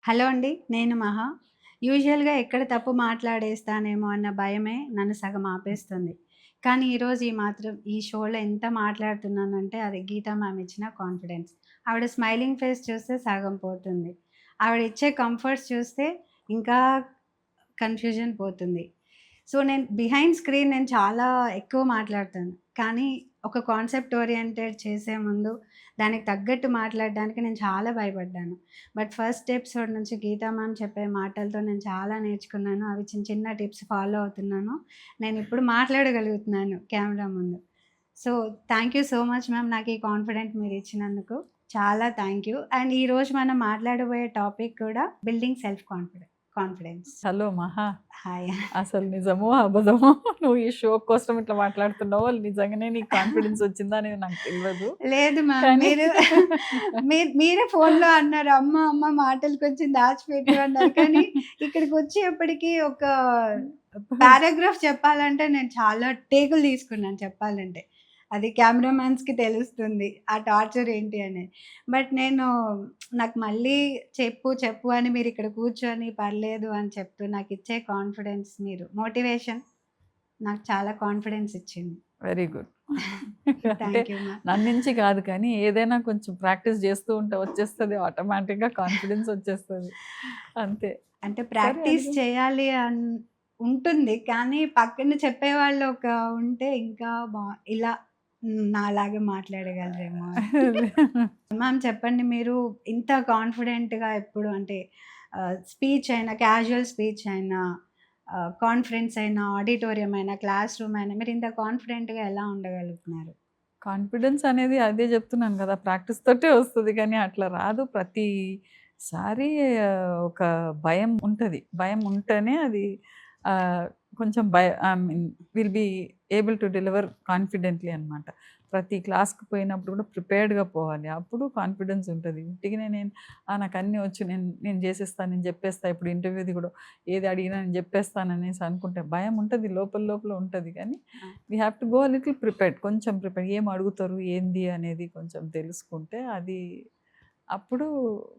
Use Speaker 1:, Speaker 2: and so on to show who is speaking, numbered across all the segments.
Speaker 1: Hello అండి. నేను మహా. యూజువల్‌గా ఎక్కడ తప్పు మాట్లాడేస్తానేమో అన్న భయమే నన్ను సగం ఆపేస్తుంది. కానీ ఈరోజు ఈ షోలో ఎంత మాట్లాడుతున్నానంటే అది గీతా మ్యామ్ ఇచ్చిన కాన్ఫిడెన్స్. ఆవిడ స్మైలింగ్ ఫేస్ చూస్తే సగం పోతుంది. ఆవిడ ఇచ్చే కంఫర్ట్స్ చూస్తే ఇంకా కన్‌ఫ్యూజన్ పోతుంది. సో, నేను బిహైండ్ స్క్రీన్ చాలా ఎక్కువ మాట్లాడతాను. కానీ ఒక కాన్సెప్ట్ ఓరియెంటెడ్ చేసే ముందు దానికి తగ్గట్టు మాట్లాడడానికి నేను చాలా భయపడ్డాను. బట్ ఫస్ట్ ఎపిసోడ్ నుంచి గీతా మ్యామ్ చెప్పే మాటలతో నేను చాలా నేర్చుకున్నాను. అవి చిన్న చిన్న టిప్స్ ఫాలో అవుతున్నాను. నేనిప్పుడు మాట్లాడగలుగుతున్నాను కెమెరా ముందు. So, thank you so much ma'am నాకు ఈ కాన్ఫిడెంట్ మీరిచ్చినందుకు. చాలా థాంక్ యూ. అండ్ ఈరోజు మనం మాట్లాడబోయే టాపిక్ కూడా బిల్డింగ్ సెల్ఫ్ కాన్ఫిడెన్స్.
Speaker 2: హలో మహా!
Speaker 1: హాయ్.
Speaker 2: అసలు నిజమో, అబద్ధమో నువ్వు ఈ షో కోసం ఇట్లా మాట్లాడుతున్నావో, నిజంగానే నీకు కాన్ఫిడెన్స్ వచ్చిందా అనేది నాకు తెలవదు.
Speaker 1: లేదు మ్యామ్.
Speaker 2: కానీ
Speaker 1: మీరే ఫోన్‌లో అన్నారు. అమ్మ, అమ్మ మాటలు కొంచెం దాచిపెట్టు అన్నారు. కానీ ఇక్కడికొచ్చేప్పటికి ఒక పారాగ్రాఫ్ చెప్పాలంటే నేను చాలా టేకులు తీసుకున్నాను చెప్పాలంటే. అది కెమెరామాన్స్‌కి తెలుస్తుంది. ఆ టార్చర్ ఏంటి అనేది. బట్ నాకు మళ్ళీ చెప్పు, చెప్పు అని మీరిక్కడ కూర్చొని పర్లేదు అని చెప్తూ నాకిచ్చే కాన్ఫిడెన్స్ మోటివేషన్ నాకు చాలా కాన్ఫిడెన్స్ ఇచ్చింది.
Speaker 2: Very good. అంటే
Speaker 1: థాంక్ యూ మ్యామ్.
Speaker 2: నన్నుంచి కాదు కానీ ఏదైనా కొంచెం ప్రాక్టీస్ చేస్తూ ఉంటే వచ్చేస్తది. ఆటోమేటిక్‌గా కాన్ఫిడెన్స్ వచ్చేస్తది. అంతే.
Speaker 1: అంటే
Speaker 2: సరే
Speaker 1: ప్రాక్టీస్
Speaker 2: అదిగా
Speaker 1: చేయాలి ఉంటుంది. కానీ పక్కన చెప్పేవాళ్ళు ఉంటే ఇంకా ఇలా నాలాగా మాట్లాడగలరేమో అని. మ్యామ్ చెప్పండి మీరు ఇంత కాన్ఫిడెంట్‌గా ఎప్పుడు అంటే స్పీచ్ అయినా, క్యాజువల్ స్పీచ్ అయినా, కాన్ఫరెన్స్ అయినా, ఆడిటోరియం అయినా, క్లాస్ రూమ్ అయినా మీరు ఇంత కాన్ఫిడెంట్‌గా ఎలా ఉండగలుగుతున్నారు?
Speaker 2: కాన్ఫిడెన్స్ అనేది అదే చెప్తున్నాను కదా! ప్రాక్టీస్ తోటే వస్తది. కానీ అట్లా రాదు. ప్రతిసారి ఒక భయం ఉంటది. భయం ఉంటేనే అది ఆహ్, కొంచెం I mean will be able to deliver confidently అనమాట. ప్రతి క్లాస్‌కి పోయినప్పుడు కూడా ప్రిపేర్డ్‌గా పోవాలి. అప్పుడు కాన్ఫిడెన్స్ ఉంటది. ఉట్టిగానే నాకన్నీ వచ్చు. నేను నేను చేసేస్తాను. నేను చెప్పేస్తా. ఇప్పుడు ఇంటర్వ్యూది కూడా ఏది అడిగినా నేను చెప్పేస్తాననేసి అనుకుంటే భయం ఉంటది. లోపల లోపల ఉంటది. కానీ
Speaker 1: ఆ!
Speaker 2: We have to go little prepared. కొంచెం ప్రిపేర్డ్. ఏం అడుగుతారు? ఏంది? అనేది కొంచెం తెలుసుకుంటే అప్పుడు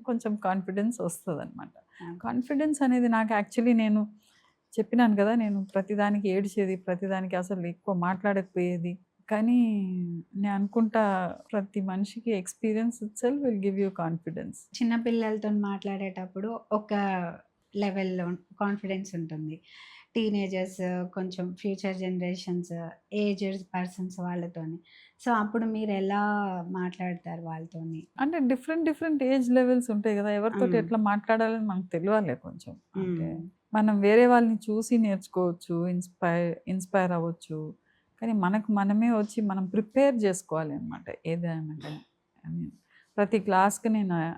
Speaker 2: కొంచెం కాన్ఫిడెన్స్ వస్తదనమాట.
Speaker 1: ఆ!
Speaker 2: కాన్ఫిడెన్స్ అనేది నాకు యాక్చువల్లీ నేను చెప్పినాను కదా! నేను ప్రతిదానికి ఏడ్చేది. ప్రతిదానికి అసలు ఎక్కువ మాట్లాడకపోయేది. కానీ నేను అనుకుంటా ప్రతి మనిషికి experience itself will give you confidence.
Speaker 1: చిన్న పిల్లలతోని మాట్లాడేటప్పుడు ఒక లెవెల్‌లో కాన్ఫిడెన్స్ ఉంటుంది. టీనేజర్స్ కొంచెం ఫ్యూచర్ జనరేషన్స్, ఏజ్డ్ పర్సన్స్ వాళ్ళతోని. సో, అప్పుడు మీరెలా మాట్లాడతారు వాళ్ళతోని?
Speaker 2: అంటే డిఫరెంట్ డిఫరెంట్ ఏజ్ లెవెల్స్ ఉంటాయి గదా! ఎవరితోటి
Speaker 1: హ్మ్.
Speaker 2: ఎట్లా మాట్లాడాలని మనకు తెలవాలే కొంచెం. అంటే
Speaker 1: హ్మ్.
Speaker 2: మనం వేరే వాళ్ళని చూసి నేర్చుకోవచ్చు. ఇన్‌స్పైర్ అవ్వచ్చు. కానీ మనకు మనమే వచ్చి మనం ప్రిపేర్ జేసుకోవాలి అనమాట. ఏదైనా గాని. ఐ మీన్ ప్రతి క్లాస్‌కి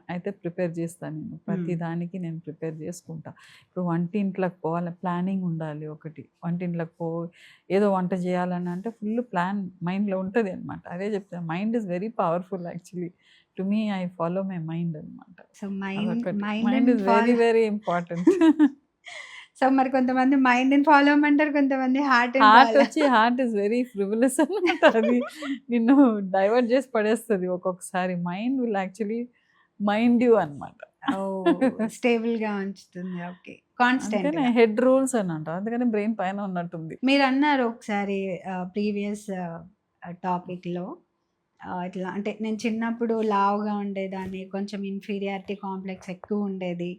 Speaker 2: అయితే ప్రిపేర్ చేస్తాను నేను. ప్రతి
Speaker 1: హ్మ్.
Speaker 2: దానికి నేను ప్రిపేర్ చేసుకుంటా. ఇప్పుడు వంటింట్లోకి పోవాలి ప్లానింగ్ ఉండాలి ఒకటి. వంటింట్లోకి ఏదో వంట చేయాలని అంటే ఫుల్ ప్లాన్ మైండ్‌లో ఉంటది అనమాట. అదే చెప్తాను mind is very powerful actually. To me I follow my mind అనమాట.
Speaker 1: సో,
Speaker 2: అదొకటి. మైండ్
Speaker 1: మైండ్‌ని
Speaker 2: is very
Speaker 1: follow
Speaker 2: very important.
Speaker 1: So, మరి కొంతమంది మైండ్‌ని ఫాలో అవ్వమంటారు. కొంతమంది హార్ట్‌ని follow.
Speaker 2: Heart is very frivolous అనమాట. అది నిన్ను డైవర్ట్ చేసి పడేస్తది ఒక్కొక్కసారి. Mind will actually mind you అనమాట.
Speaker 1: ఓహ్! స్టేబుల్‌గా ఉంచుతుంది. ఓకే.
Speaker 2: అందుకనే
Speaker 1: కాన్స్టెంట్‌గా.
Speaker 2: హెడ్ రూల్స్ అని అంటారు. అందుకని బ్రెయిన్ పైన ఉన్నట్టుంది.
Speaker 1: మీరన్నారు ఒకసారి ప్రీవియస్ టాపిక్‌లో ఇట్లా అంటే నేను చిన్నప్పుడు లావుగా ఉండేదాన్ని. కొంచెం ఇన్ఫీరియారిటీ కాంప్లెక్స్ ఎక్కువుండేది.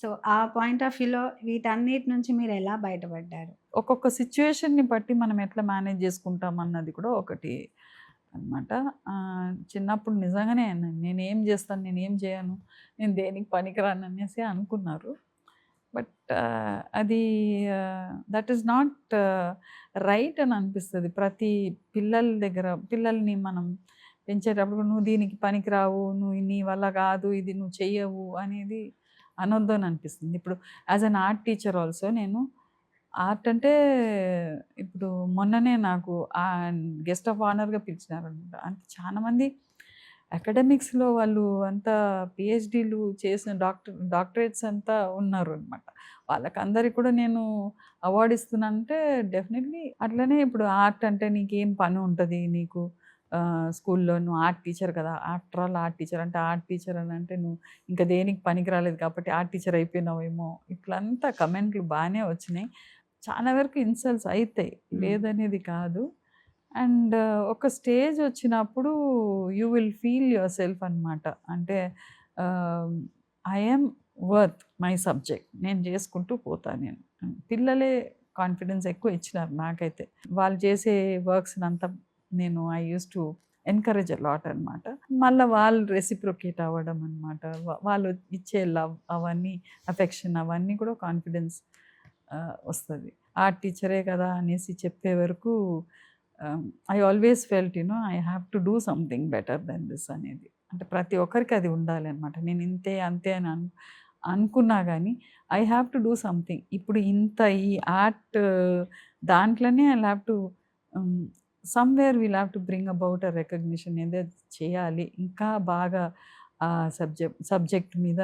Speaker 1: సో, ఆ పాయింట్ ఆఫ్ వ్యూలో వీటన్నిటి నుంచి మీరెలా బయటపడ్డారు?
Speaker 2: ఒక్కొక్క సిట్యుయేషన్‌ని బట్టి మనం ఎట్లా మేనేజ్ చేసుకుంటాం అన్నది కూడా ఒకటి అనమాట. చిన్నప్పుడు నిజంగానే నేనేం చేస్తాను, నేనేం చేయను, నేను దేనికి పనికిరాను అనేసి అనుకున్నారు. బట్ అది దట్ ఈస్ నాట్ రైట్ అని అనిపిస్తది. ప్రతి పిల్లల్ని మనం పెంచేటప్పుడు నువ్వు దీనికి పనికిరావు, నువ్వు నీ వల్ల కాదు, ఇది నువ్వు చెయ్యవు అనేది అనొద్దు అని అనిపిస్తుంది. ఇప్పుడు as an art teacher also నేను ఆర్ట్ అంటే ఇప్పుడు మొన్ననే నాకు గెస్ట్ ఆఫ్ ఆనర్‌గా పిలిచినారనమాట. అంటే చాలామంది అకాడమిక్స్‌లో వాళ్ళు అంతా పీహెచ్‌డీలు చేసిన డాక్టరేట్స్ అంతా ఉన్నారనమాట. వాళ్ళకందరికి కూడా నేను అవార్డ్ ఇస్తున్నానంటే డెఫినెట్‌లీ అట్లనే ఇప్పుడు ఆర్ట్ అంటే నీకేం పని ఉంటది నీకు? స్కూల్లో నువ్వు ఆర్ట్ టీచర్ కదా, ఆఫ్టర్ ఆల్ ఆర్ట్ టీచర్ అంటే ఆర్ట్ టీచర్ అని అంటే నువ్వు ఇంకా దేనికి పనికి రాలేదు కాబట్టి ఆర్ట్ టీచర్ అయిపోయినావేమో, ఇట్లంతా కమెంట్లు బాగానే వచ్చినాయి. చాలా వరకు ఇన్సల్ట్స్ అయితాయి, లేదనేది కాదు. అండ్ ఒక స్టేజ్ వచ్చినప్పుడు you will feel your self అనమాట. అంటే I am worth my subject, నేను చేసుకుంటూ పోతాను. నేను పిల్లలే కాన్ఫిడెన్స్ ఎక్కువ ఇచ్చినారు నాకైతే. వాళ్ళు చేసే వర్క్స్ని అంతా నేను I use to encourage lot అనమాట. మళ్ళీ వాళ్ళు రెసిప్రొకేట్ అవ్వడం అనమాట. వాళ్ళు ఇచ్చే లవ్ అవన్నీ, అఫెక్షన్ అవన్నీ కూడా కాన్ఫిడెన్స్ వస్తుంది. ఆర్ట్ టీచరే కదా అనేసి చెప్పే వరకు I always felt I have to do something better than this అనేది. అంటే ప్రతి ఒక్కరికి అది ఉండాలి అనమాట. నేను ఇంతే అంతే అని అనుకున్నా కానీ I have to do something. ఇప్పుడు ఇంత ఈ ఆర్ట్ దాంట్లోనే I have to somewhere will have to bring about a recognition. ఏదో చేయాలి, ఇంకా బాగా సబ్జెక్ట్ మీద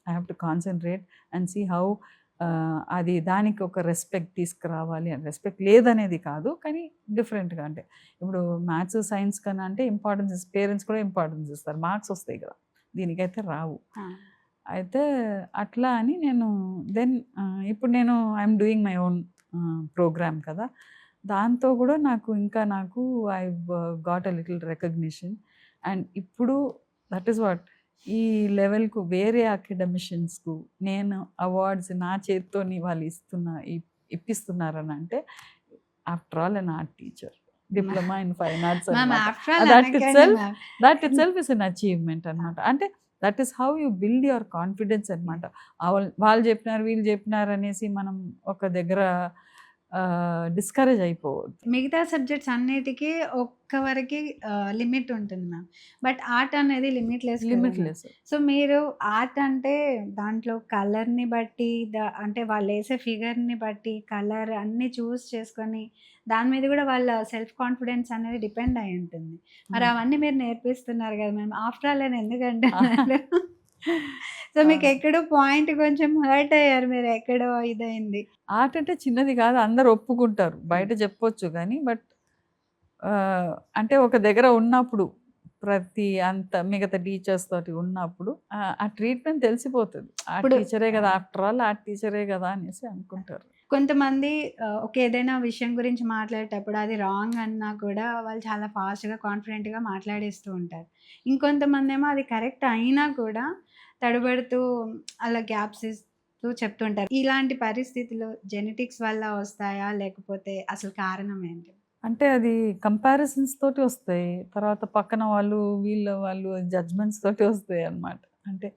Speaker 2: I have to concentrate and see how అది దానికి ఒక రెస్పెక్ట్ తీసుకురావాలి. అని రెస్పెక్ట్ లేదనేది కాదు, కానీ డిఫరెంట్గా. అంటే ఇప్పుడు మ్యాథ్స్ సైన్స్ కన్నా అంటే ఇంపార్టెన్స్ పేరెంట్స్ కూడా ఇంపార్టెన్స్ ఇస్తారు, మార్క్స్ వస్తాయి కదా, దీనికైతే రావు. అయితే అట్లా అని నేను ఇప్పుడు నేను I'm doing my own programme కదా, దాంతో కూడా నాకు I got a little recognition. And ఇప్పుడు దట్ ఈస్ వాట్, ఈ లెవెల్కు వేరే అకాడమిషియన్స్కు నేను అవార్డ్స్ నా చేతితోని వాళ్ళు ఇప్పిస్తున్నారని అంటే after all an art teacher, diploma in fine arts, that it self is an achievement అనమాట. అంటే that is how you build your confidence అనమాట. వాళ్ళు చెప్పినారు వీళ్ళు చెప్పినారు అనేసి మనం ఒక దగ్గర డిస్కరేజ్ అయిపోవద్దు.
Speaker 1: మిగతా సబ్జెక్ట్స్ అన్నిటికీ ఒక్కవరకు లిమిట్ ఉంటుంది మ్యామ్, బట్ ఆర్ట్ అనేది లిమిట్లెస్. సో మీరు ఆర్ట్ అంటే దాంట్లో కలర్ని బట్టి అంటే వాళ్ళు వేసే ఫిగర్ని బట్టి కలర్ అన్నీ చూస్ చేసుకొని దాని మీద కూడా వాళ్ళ సెల్ఫ్ కాన్ఫిడెన్స్ అనేది డిపెండ్ అయి ఉంటుంది. మరి అవన్నీ మీరు నేర్పిస్తున్నారు కదా మ్యామ్, ఆఫ్టర్ ఆల్ అని ఎందుకంటే సో మీకు ఎక్కడో పాయింట్ కొంచెం హర్ట్ అయ్యారు మీరు, ఎక్కడో ఇదైంది.
Speaker 2: ఆర్ట్ అంటే చిన్నది కాదు, అందరు ఒప్పుకుంటారు, బయట చెప్పొచ్చు కానీ బట్ అంటే ఒక దగ్గర ఉన్నప్పుడు అంత మిగతా టీచర్స్ తోటి ఉన్నప్పుడు ఆ ట్రీట్మెంట్ తెలిసిపోతుంది. ఆ టీచరే కదా ఆఫ్టర్ ఆల్, ఆ టీచరే కదా అనేసి అనుకుంటారు.
Speaker 1: కొంతమంది ఒక ఏదైనా విషయం గురించి మాట్లాడేటప్పుడు అది రాంగ్ అన్నా కూడా వాళ్ళు చాలా ఫాస్ట్గా కాన్ఫిడెంట్గా మాట్లాడేస్తూ ఉంటారు. ఇంకొంతమంది ఏమో అది కరెక్ట్ అయినా కూడా తడబడుతూ అలా గ్యాప్స్ ఇస్తూ చెప్తుంటారు. ఇలాంటి పరిస్థితులు జెనెటిక్స్ వల్ల వస్తాయా, లేకపోతే అసలు కారణం ఏంటి?
Speaker 2: అంటే అది కంపారిజన్స్ తోటి వస్తాయి, తర్వాత పక్కన వాళ్ళు వాళ్ళు జడ్జ్మెంట్స్ తోటి వస్తాయి అన్నమాట. అంటే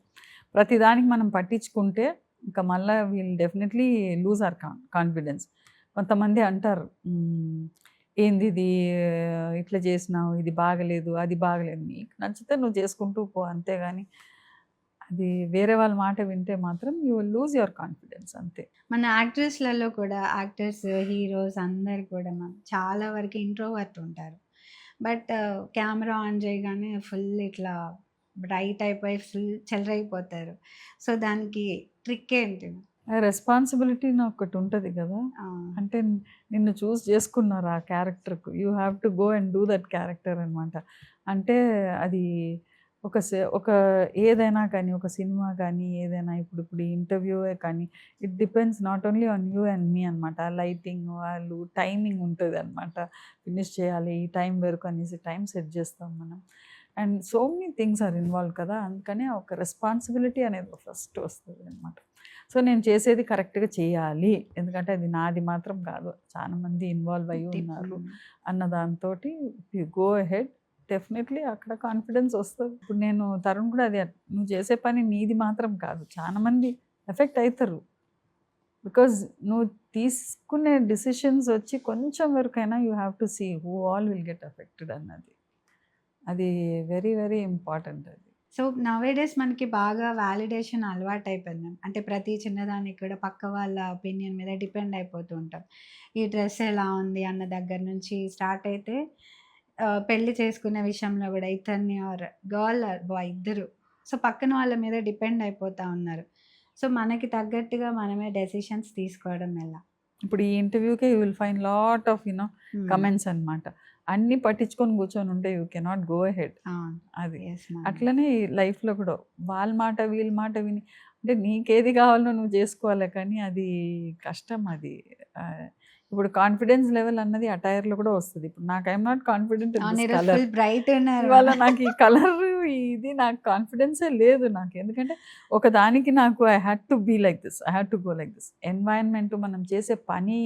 Speaker 2: ప్రతిదానికి మనం పట్టించుకుంటే ఇంకా మళ్ళీ we'll definitely lose our confidence. కొంతమంది అంటారు, ఏంది ఇది ఇట్లా చేసినావు, ఇది బాగలేదు, అది బాగలేదు, నీకు నచ్చితే నువ్వు చేసుకుంటూ పో, అంతేగాని అది వేరే వాళ్ళ మాట వింటే మాత్రం you will lose your confidence, అంతే.
Speaker 1: మన యాక్ట్రెస్లలో కూడా యాక్టర్స్, హీరోస్ అందరు కూడా చాలా వరకు ఇంట్రోవర్ట్ ఉంటారు. బట్ కెమెరా ఆన్ చేయగానే ఫుల్ ఇట్లా బ్రైట్ అయిపోయి ఫుల్ చెలరైపోతారు. సో దానికి ట్రిక్ ఏంటి?
Speaker 2: రెస్పాన్సిబిలిటీ ఒకటి ఉంటుంది కదా, అంటే నిన్ను చూస్ చేసుకున్నారు ఆ క్యారెక్టర్కు, you have to go and do that character అనమాట. అంటే అది ఒక ఏదైనా కానీ, ఒక సినిమా కానీ, ఏదైనా ఇప్పుడు ఇంటర్వ్యూయే కానీ, it depends not only on you and me అనమాట. లైటింగ్ వాళ్ళు టైమింగ్ ఉంటుంది అనమాట, ఫినిష్ చేయాలి ఈ టైం వరకు అనేసి టైం సెట్ చేస్తాం మనం. And so many things are involve కదా, అందుకనే ఒక రెస్పాన్సిబిలిటీ అనేది ఫస్ట్ వస్తుంది అనమాట. సో నేను చేసేది కరెక్ట్గా చేయాలి, ఎందుకంటే అది నాది మాత్రం కాదు, చాలామంది ఇన్వాల్వ్ అయ్యి ఉన్నారు అన్న దాంతో గో అహెడ్, డెఫినెట్లీ అక్కడ కాన్ఫిడెన్స్ వస్తుంది. ఇప్పుడు నేను తరుణ్ కూడా అది, నువ్వు చేసే పని నీది మాత్రం కాదు, చాలామంది ఎఫెక్ట్ అవుతారు. బికాజ్ నువ్వు తీసుకునే డిసిషన్స్ వచ్చి కొంచెం వరకైనా you have to see who all will get affected అన్నది, అది వెరీ వెరీ ఇంపార్టెంట్. అది
Speaker 1: సో నవేడేస్ మనకి బాగా వ్యాలిడేషన్ అలవాటు అయిపోయింది. అంటే ప్రతి చిన్నదానికి కూడా పక్క వాళ్ళ ఒపీనియన్ మీద డిపెండ్ అయిపోతూ ఉంటాం. ఈ డ్రెస్ ఎలా ఉంది అన్న దగ్గర నుంచి స్టార్ట్ అయితే పెళ్లి చేసుకునే విషయంలో కూడా ఇతన్ని ఆర్ గర్ల్ ఆర్ బాయ్ ఇద్దరు సో పక్కన వాళ్ళ మీద డిపెండ్ అయిపోతూ ఉన్నారు. సో మనకి తగ్గట్టుగా మనమే డెసిషన్స్ తీసుకోవడం ఎలా?
Speaker 2: ఇప్పుడు ఈ ఇంటర్వ్యూకే you will find lot of comments అనమాట. అన్నీ పట్టించుకొని కూర్చొని ఉంటే యూ కెనాట్ గో అహెడ్.
Speaker 1: అవును.
Speaker 2: అది.
Speaker 1: Yes ma'am.
Speaker 2: అట్లనే లైఫ్‌లో కూడా వాళ్ళ మాట, వీళ్ళ మాట విని అంటే నీకేది కావాలో నువ్వు చేసుకోవాలే కానీ అది కష్టం అది. ఆహ్, ఇప్పుడు కాన్ఫిడెన్స్ లెవెల్ అన్నది అటైర్‌లో కూడా వస్తది. ఇప్పుడు నాకు I am not confident in
Speaker 1: అవును.
Speaker 2: దిస్
Speaker 1: ఈరోజు
Speaker 2: కలర్.
Speaker 1: ఫుల్ బ్రైట్ ఉన్నారు
Speaker 2: ఇవాళ
Speaker 1: మ్యామ్.
Speaker 2: నాకు ఈ కలర్ ఇది నాకు కాన్ఫిడెన్సే లేదు నాకు. ఎందుకంటే ఒకదానికి నాకు I had to be like this. I had to go like this. Environment మనం చేసే పనిని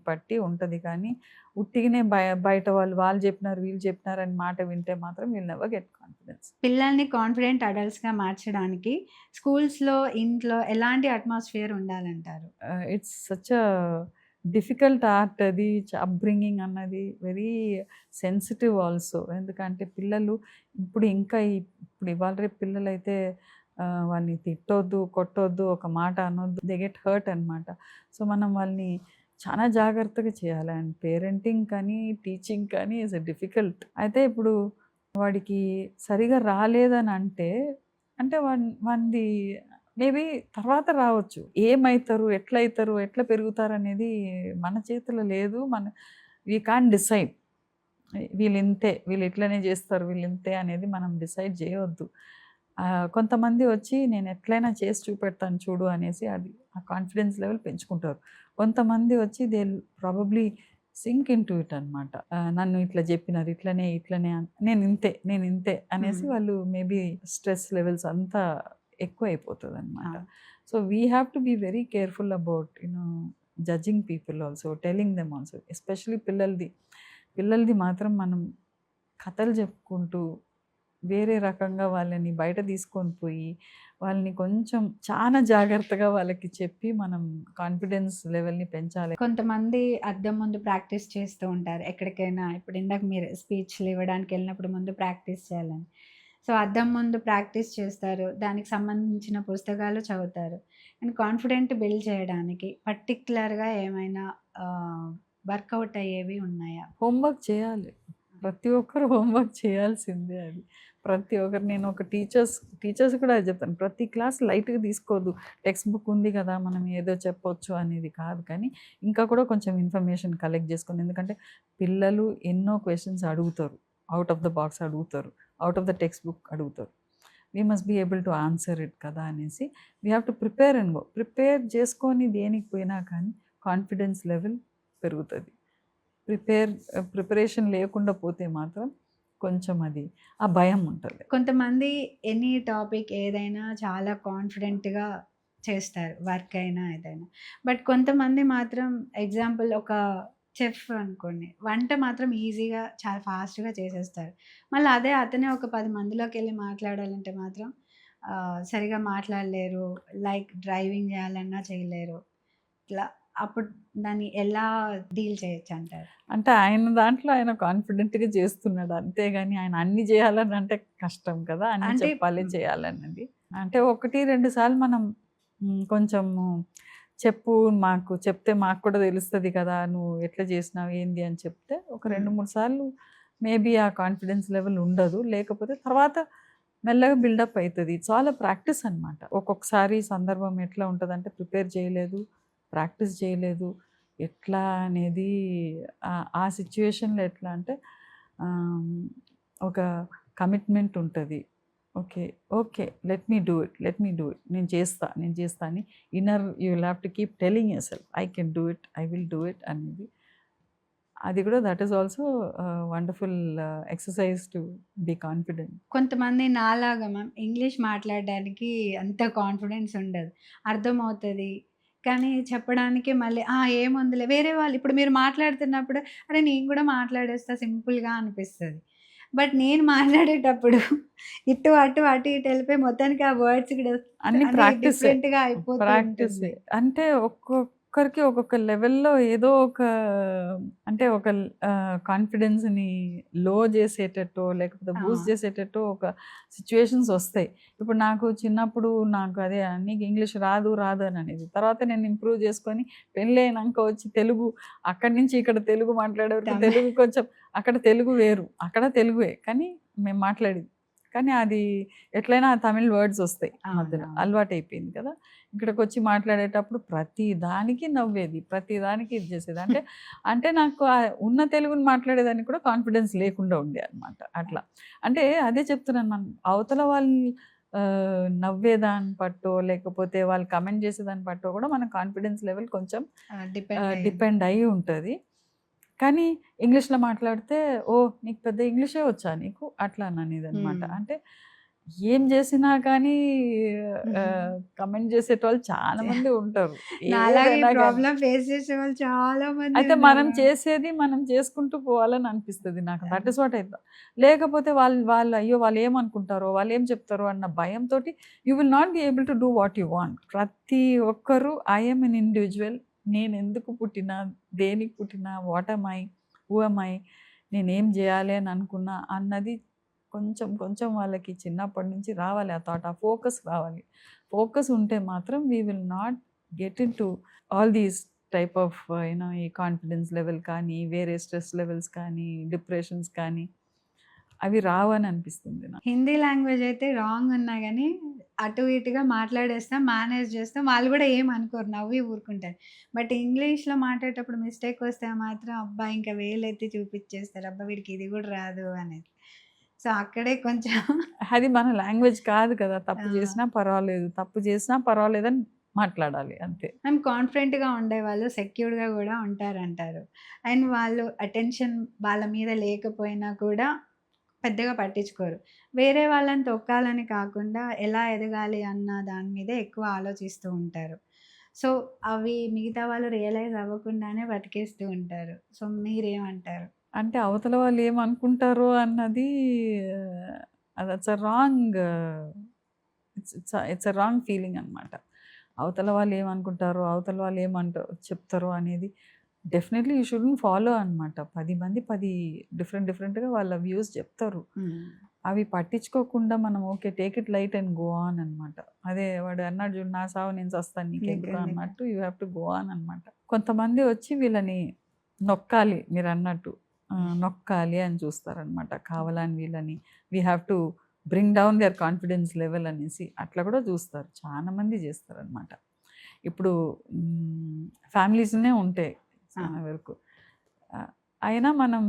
Speaker 2: బట్టి ఉంటది కానీ ఉట్టిగనే బయట వాళ్ళు చెప్పినారు, వీళ్ళు చెప్పినారు అని మాట వింటే మాత్రం విల్ నెవర్ గెట్ కాన్ఫిడెన్స్.
Speaker 1: పిల్లల్ని కాన్ఫిడెంట్ అడల్ట్స్‌గా మార్చడానికి స్కూల్స్‌లో, ఇంట్లో ఎలాంటి అట్మాస్ఫియర్ ఉండాలంటారు?
Speaker 2: It's such a difficult art అది. అప్బ్రింగింగ్ అన్నది వెరీ సెన్సిటివ్ ఆల్సో. ఎందుకంటే పిల్లలు ఇప్పుడు ఇంకా ఇప్పుడు ఇవాళ రేపు పిల్లలైతే వాళ్ళని తిట్టొద్దు, కొట్టొద్దు, ఒక మాట అనొద్దు. దే గెట్ హర్ట్ అనమాట. సో మనం వాళ్ళని చాలా జాగ్రత్తగా చేయాలి. అండ్ పేరెంటింగ్ కానీ, టీచింగ్ కానీ ఈజ్ డిఫికల్ట్. అయితే ఇప్పుడు వాడికి సరిగా రాలేదని అంటే, అంటే వానిది మేబీ తర్వాత రావచ్చు. ఏమైతారు, ఎట్లయితారు, ఎట్లా పెరుగుతారనేది మన చేతిలో లేదు. We can't decide. వీళ్ళింతే, వీళ్ళు ఇట్లనే చేస్తారు, వీళ్ళింతే అనేది మనం డిసైడ్ చేయొద్దు. కొంతమంది వచ్చి నేను ఎట్లైనా చేసి చూపెడతాను చూడు అనేసి అది ఆ కాన్ఫిడెన్స్ లెవెల్ పెంచుకుంటారు. కొంతమంది వచ్చి they will probably sink into it అనమాట. నన్ను ఇట్లా చెప్పినారు, ఇట్లనే నేనింతే అనేసి
Speaker 1: హ్మ్.
Speaker 2: వాళ్ళు మేబీ స్ట్రెస్ లెవెల్స్ అంతా ఎక్కువైపోతదనమాట.
Speaker 1: అవును.
Speaker 2: So we have to be very careful about judging people also, telling them also. Especially పిల్లలది మాత్రం మనం కథలు చెప్పుకుంటూ వేరే రకంగా వాళ్ళని బయట తీసుకొని పోయి, వాళ్ళని కొంచెం చాలా జాగ్రత్తగా వాళ్ళకి చెప్పి మనం కాన్ఫిడెన్స్ లెవెల్‌ని పెంచాలి.
Speaker 1: కొంతమంది అద్దం ముందు ప్రాక్టీస్ చేస్తూ ఉంటారు. ఎక్కడికైనా ఇప్పుడు ఇందాక మీరు స్పీచ్‌లు ఇవ్వడానికెళ్ళినప్పుడు ముందు ప్రాక్టీస్ చేయాలని. సో, అద్దం ముందు ప్రాక్టీస్ చేస్తారు. దానికి సంబంధించిన పుస్తకాలు చదువుతారు. అండ్ కాన్ఫిడెంట్ బిల్డ్ చేయడానికి పర్టిక్యులర్‌గా ఏమైనా వర్కౌట్ అయ్యేవి ఉన్నాయా?
Speaker 2: హోంవర్క్ చేయాలి. ప్రతి ఒక్కరు హోంవర్క్ చేయాల్సిందే అది. ప్రతి ఒక్కరు నేను ఒక టీచర్స్ కూడా అదే చెప్తాను. ప్రతి క్లాస్ లైట్‌గా తీసుకోవద్దు. టెక్స్ట్ బుక్ ఉంది కదా! మనం ఏదో చెప్పొచ్చు అనేది కాదు కానీ, ఇంకా కూడా కొంచెం ఇన్ఫర్మేషన్ కలెక్ట్ చేసుకొని ఎందుకంటే పిల్లలు ఎన్నో క్వెషన్స్ అడుగుతారు. ఔట్ ఆఫ్ ద బాక్స్ అడుగుతారు. Out of the textbook అడుగుతారు. We must be able to answer it కదా! అనేసి we have to prepare and go. Prepare చేసుకొని దేనికి పోయినా కానీ కాన్ఫిడెన్స్ లెవెల్ పెరుగుతది. ప్రిపరేషన్ లేకుండా పోతే మాత్రం కొంచెం అది ఆ భయం ఉంటది.
Speaker 1: కొంతమంది ఎనీ టాపిక్ ఏదైనా చాలా కాన్ఫిడెంట్‌గా చేస్తారు. వర్క్ అయినా ఏదైనా. బట్ కొంతమంది మాత్రం ఎగ్జాంపుల్ ఒక చెఫ్ అనుకోండి. వంట మాత్రం ఈజీగా చాలా ఫాస్ట్‌గా చేసేస్తారు. మళ్ళీ అదే అతనే ఒక 10 మందిలోకెళ్ళి మాట్లాడాలంటే మాత్రం సరిగ్గా మాట్లాడలేరు. లైక్ డ్రైవింగ్ చేయాలన్నా చేయలేరు. ఇట్లా అప్పుడు దాన్ని ఎలా డీల్ చేయొచ్చంటారు?
Speaker 2: అంటే ఆయన దాంట్లో ఆయన కాన్ఫిడెంట్‌గా చేస్తున్నాడు. అంతేగాని ఆయన అన్నీ చేయాలని అంటే కష్టం కదా! అన్నీ
Speaker 1: అంటే
Speaker 2: చెప్పాలి, చేయాలన్నది. అంటే 1, 2 సార్లు మనం కొంచెము మాకు చెప్తే మాకు కూడా తెలుస్తది కదా! నువ్వు ఎట్లా చేసినావు, ఏంది అని చెప్తే ఒక 2, 3 సార్లు మేబీ ఆ కాన్ఫిడెన్స్ లెవెల్ ఉండదు. లేకపోతే తర్వాత మెల్లగా బిల్డప్ అయితది. ఇట్స్ ఆల్ ఎ ప్రాక్టీస్ అనమాట. ఒక్కొక్కసారి సందర్భం ఎట్లా ఉంటదంటే ప్రిపేర్ చేయలేదు, ప్రాక్టీస్ చేయలేదు. ఎట్లా అనేది ఆ సిట్యుయేషన్‌లో ఎట్లా అంటే ఆహ్, ఒక కమిట్మెంట్ ఉంటది. Okay. Okay. Let me do it. నేను చేస్తా అని you will have to keep telling yourself I can do it. I will do it అనేది. అది కూడా that is also wonderful exercise to be confident.
Speaker 1: కొంతమంది నాలాగా మ్యామ్ ఇంగ్లీష్ మాట్లాడడానికి అంత కాన్ఫిడెన్స్ ఉండదు. అర్థమవుతది. కానీ చెప్పడానికి మళ్ళీ ఏముందిలే వేరే వాళ్ళు ఇప్పుడు మీరు మాట్లాడుతున్నప్పుడు అరే! నేను కూడా మాట్లాడేస్తా సింపుల్‌గా అనిపిస్తది. బట్ నేను మాట్లాడేటప్పుడు అటు ఇటు వెళ్ళిపోయి మొత్తానికి ఆ వర్డ్స్ కూడా
Speaker 2: అన్నీ
Speaker 1: అది
Speaker 2: ప్రాక్టీసే.
Speaker 1: డిఫరెంట్‌గా అయిపోతూ
Speaker 2: ప్రాక్టీసే.
Speaker 1: ఉంటుంది.
Speaker 2: అంటే ఒక్కొక్కరికి ఒక్కొక్క లెవెల్‌లో ఏదో ఒక అంటే ఒక కాన్ఫిడెన్స్‌ని లో చేసేటట్టో, లేకపోతే
Speaker 1: ఆ!
Speaker 2: బూస్ట్ చేసేటట్టో ఒక సిట్యుయేషన్స్ వస్తాయి. ఇప్పుడు నాకు చిన్నప్పుడు నాకు అదే నీకు ఇంగ్లీష్ రాదు అని అనేది. తర్వాత నేను ఇంప్రూవ్ చేసుకొని పెళ్ళైనంక వచ్చి తెలుగు అక్కడి నుంచి ఇక్కడ తెలుగు మాట్లాడే వరకు తెలుగు కొంచెం అక్కడ తెలుగు వేరు. అక్కడ తెలుగే. కానీ మేము మాట్లాడేది కానీ అది ఎట్లైనా తమిళ్ వర్డ్స్ వస్తాయి మధ్యలో,
Speaker 1: అవునవును.
Speaker 2: అలవాటు అయిపోయింది కదా. ఇక్కడికి వచ్చి మాట్లాడేటప్పుడు ప్రతి దానికి నవ్వేది, ప్రతి దానికి ఇది చేసేది. అంటే అంటే నాకు ఉన్న తెలుగుని మాట్లాడేదానికి కూడా కాన్ఫిడెన్స్ లేకుండా ఉండే అనమాట. అట్లా అంటే అదే చెప్తున్నాను, మనం అవతల వాళ్ళు నవ్వేదాన్ని పట్టో లేకపోతే వాళ్ళు కమెంట్ చేసేదాన్ని పట్టో కూడా మన కాన్ఫిడెన్స్ లెవెల్ కొంచెం
Speaker 1: డిపెండ్
Speaker 2: డిపెండ్ అయ్యి ఉంటుంది. కానీ ఇంగ్లీష్లో మాట్లాడితే ఓ నీకు పెద్ద ఇంగ్లీషే వచ్చా నీకు అట్లా అనేది అనమాట. అంటే ఏం చేసినా కానీ కమెంట్ చేసేటోళ్ళు చాలా మంది ఉంటారు.
Speaker 1: నాలాగే
Speaker 2: ఏదైనా కానీ
Speaker 1: ప్రాబ్లం ఫేస్ చేసే వాళ్ళు చాలా మంది
Speaker 2: అయితే
Speaker 1: ఉన్నారు.
Speaker 2: మనం చేసేది మనం చేసుకుంటూ పోవాలని అనిపిస్తుంది నాకు. దట్ ఇస్ వాట్ అయితే. లేకపోతే వాళ్ళు వాళ్ళు అయ్యో వాళ్ళు ఏమనుకుంటారో వాళ్ళు ఏం చెప్తారో అన్న భయంతో you will not be able to do what you want. ప్రతి ఒక్కరు ఐఎమ్ ఎన్ ఇండివిజువల్, నేను ఎందుకు పుట్టినా, దేనికి పుట్టినా, what am I, who am I, నేనేం చేయాలి అని అనుకున్నా అన్నది కొంచెం కొంచెం వాళ్ళకి చిన్నప్పటి నుంచి రావాలి. ఆ థాట్, ఆ ఫోకస్ రావాలి. ఫోకస్ ఉంటే మాత్రం we will not get in to all these type of you know ఈ కాన్ఫిడెన్స్ లెవెల్ కానీ, వేరే స్ట్రెస్ లెవెల్స్ కానీ, డిప్రెషన్స్ కానీ అవి రావని అనిపిస్తుంది నాకు.
Speaker 1: హిందీ లాంగ్వేజ్ అయితే రాంగ్ ఉన్నా కానీ అటు ఇటుగా మాట్లాడేస్తాం, మేనేజ్ చేస్తాం. వాళ్ళు కూడా ఏం అనుకోరు, నవ్వి ఊరుకుంటారు. బట్ ఇంగ్లీష్లో మాట్లాడేటప్పుడు మిస్టేక్ వస్తే మాత్రం అబ్బా ఇంకా వేలెత్తి చూపించేస్తారు, అబ్బా వీడికి ఇది కూడా రాదు అనేది. సో అక్కడే కొంచెం
Speaker 2: అది మన లాంగ్వేజ్ కాదు కదా. తప్పు
Speaker 1: ఆ.
Speaker 2: చేసినా పర్వాలేదు, తప్పు చేసినా పర్వాలేదని మాట్లాడాలి అంతే.
Speaker 1: మేము కాన్ఫిడెంట్గా ఉండేవాళ్ళు సెక్యూర్డ్గా కూడా ఉంటారంటారు. అండ్ వాళ్ళు అటెన్షన్ వాళ్ళ మీద లేకపోయినా కూడా పెద్దగా పట్టించుకోరు. వేరే వాళ్ళని తొక్కాలని కాకుండా ఎలా ఎదగాలి అన్న దాని మీదే ఎక్కువ ఆలోచిస్తూ ఉంటారు. సో అవి మిగతా వాళ్ళు రియలైజ్ అవ్వకుండానే బతికేస్తూ ఉంటారు. సో మీరేమంటారు?
Speaker 2: అంటే అవతల వాళ్ళు ఏమనుకుంటారో అన్నది that's a wrong, it's a wrong feeling అనమాట. అవతల వాళ్ళు ఏమనుకుంటారో, అవతల వాళ్ళు చెప్తారో అనేది డెఫినెట్లీ యూ షుడెంట్ ఫాలో అనమాట. 10 మంది 10 డిఫరెంట్గా వాళ్ళ వ్యూస్ చెప్తారు. అవి పట్టించుకోకుండా మనం okay take it light and go on అనమాట. అదే వాడు అన్నాడు చూడు, నా సావు నేను చస్తాను నీకెందుకు అన్నట్టు you have to go on అనమాట. కొంతమంది వచ్చి వీళ్ళని నొక్కాలి, మీరు అన్నట్టు నొక్కాలి అని చూస్తారనమాట. కావాలని వీళ్ళని we have to bring down their confidence level అనేసి అట్లా కూడా చూస్తారు, చాలా మంది చేస్తారనమాట. ఇప్పుడు ఫ్యామిలీస్నే ఉంటాయి చాలా వరకు. అయినా మనం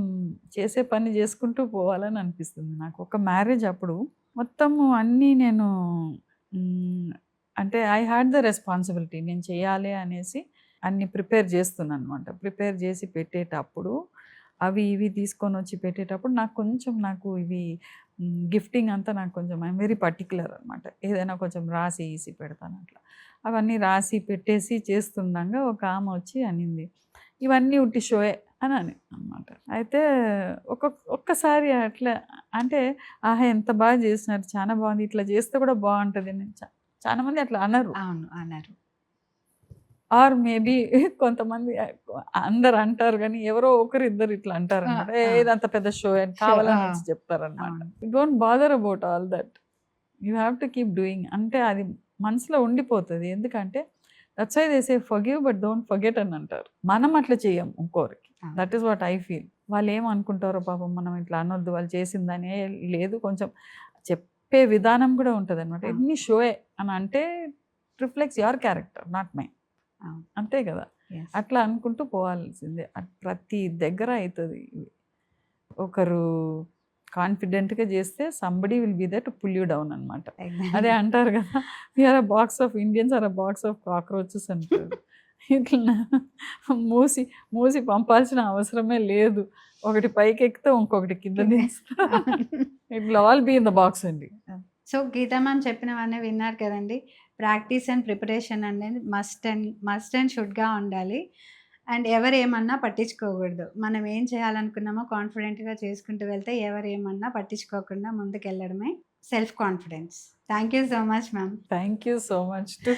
Speaker 2: చేసే పని చేసుకుంటూ పోవాలని అనిపిస్తుంది నాకు. ఒక మ్యారేజ్ అప్పుడు మొత్తము అన్నీ నేను అంటే ఐ హ్యాడ్ ద రెస్పాన్సిబిలిటీ, నేను చేయాలి అనేసి అన్ని ప్రిపేర్ చేస్తున్నాను అనమాట. ప్రిపేర్ చేసి పెట్టేటప్పుడు అవి ఇవి తీసుకొని వచ్చి పెట్టేటప్పుడు నాకు ఇవి గిఫ్టింగ్ అంతా నాకు కొంచెం ఐఎమ్ వెరీ పర్టికులర్ అనమాట. ఏదైనా కొంచెం రాసి ఈసి పెడతాను అట్లా. అవన్నీ రాసి పెట్టేసి చేస్తుండగా ఒక ఆమె వచ్చి అనింది, ఇవన్నీ ఉట్టి షోయే అని అనమాట. అయితే ఒక్కసారి అట్లా అంటే ఆహా ఎంత బాగా చేసినారు, చాలా బాగుంది, ఇట్లా చేస్తే కూడా బాగుంటుంది అని చాలా మంది అట్లా అన్నారు.
Speaker 1: అవును అన్నారు.
Speaker 2: ఆర్ మేబీ కొంతమంది అందరు అంటారు కానీ ఎవరో ఒకరు ఇద్దరు ఇట్లా అంటారు అనమాట. ఏదంత పెద్ద షో అని కావాలని వచ్చి చెప్తారనమాట. Don't bother about all that, you have to keep doing. అంటే అది మనసులో ఉండిపోతుంది. ఎందుకంటే that's why they say forgive but don't forget అని అంటారు. మనం అట్లా చేయం ఇంకోరికి. That is what I feel. వాళ్ళు ఏమనుకుంటారో పాపం మనం ఇట్లా అనొద్దు, వాళ్ళు చేసిందనే లేదు, కొంచెం చెప్పే విధానం కూడా ఉంటుంది అనమాట. ఎన్ని షోయే అని అంటే reflects your character, not my. అంతే కదా. అట్లా అనుకుంటూ పోవాల్సిందే. ప్రతి దగ్గర అవుతుంది. ఒకరు కాన్ఫిడెంట్గా చేస్తే somebody will be there to pull you down అనమాట. అదే అంటారు కదా, we are a box of Indians are a box of cockroaches అంటారు. ఇట్లా మూసి పంపాల్సిన అవసరమే లేదు. ఒకటి పైకి ఎక్కితే ఇంకొకటి కింద దించుతా. It will all be in the box అండి.
Speaker 1: సో గీతా మ్యామ్ చెప్పినవన్నీ విన్నారు కదండి. ప్రాక్టీస్ అండ్ ప్రిపరేషన్ అనేది మస్ట్ అండ్ షుడ్గా ఉండాలి. అండ్ ఎవరు ఏమన్నా పట్టించుకోకూడదు. మనం ఏం చేయాలనుకున్నామో కాన్ఫిడెంట్గా చేసుకుంటూ వెళ్తే ఎవరు ఏమన్నా పట్టించుకోకుండా ముందుకెళ్ళడమే self confidence. Thank you so much ma'am.
Speaker 2: Thank you so much to